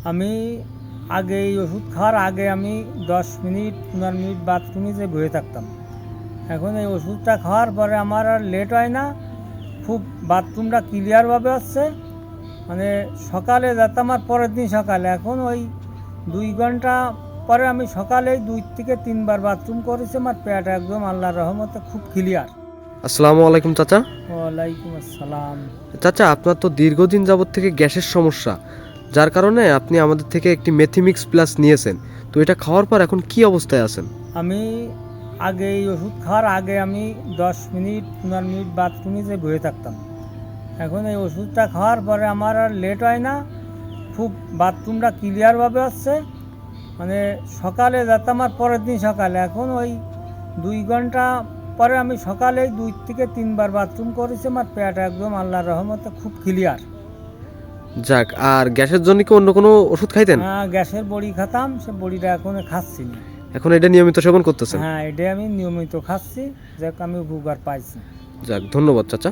আমি আগে এই ওষুধ খাওয়ার আগে আমি 10 মিনিট 15 মিনিট বাথরুমে যে বসে থাকতাম। এখন এই ওষুধটা খাওয়ার পরে আমার আর লেট হয় না, খুব বাথরুমটা ক্লিয়ারভাবে হচ্ছে। মানে সকালে যেতাম আর পরের দিন সকালে, এখন ওই 2 ঘন্টা পরে আমি সকালে 2 থেকে 3 বার বাথরুম করেছি। আমার পেট একদম আল্লাহর রহমতে খুব ক্লিয়ার। আসসালামু আলাইকুম চাচা। ওয়ালাইকুম আসসালাম। চাচা, আপনার তো দীর্ঘদিন যাবত থেকে গ্যাসের সমস্যা, যার কারণে আপনি আমাদের থেকে একটি মেথিমিক্স প্লাস নিয়েছেন। তো এটা খাওয়ার পর এখন কি অবস্থায় আছেন? আমি আগে এই ওষুধ খাওয়ার আগে আমি 10 মিনিট 15 মিনিট বাথরুমে যে বসে থাকতাম। এখন এই ওষুধটা খাওয়ার পরে আমার আর লেট হয় না, খুব বাথরুমটা ক্লিয়ারভাবে হচ্ছে। মানে সকালে যেতাম আর পরের দিন সকালে, এখন ওই 2 ঘন্টা পরে আমি সকালে 2 থেকে 3 বার বাথরুম করেছি। আমার পেট একদম আল্লাহর রহমতে খুব ক্লিয়ার। যাক, আর গ্যাসের জন্য কি অন্য কোনো ওষুধ খাইতেন? হ্যাঁ, গ্যাসের বড়ি খেতাম, সে বড়িটা এখন খাচ্ছি না। এখন এটা নিয়মিত সেবন করতেছেন? হ্যাঁ, এটাই আমি নিয়মিত খাচ্ছি, যাক আমি উপকার পাইছি। যাক, ধন্যবাদ চাচা।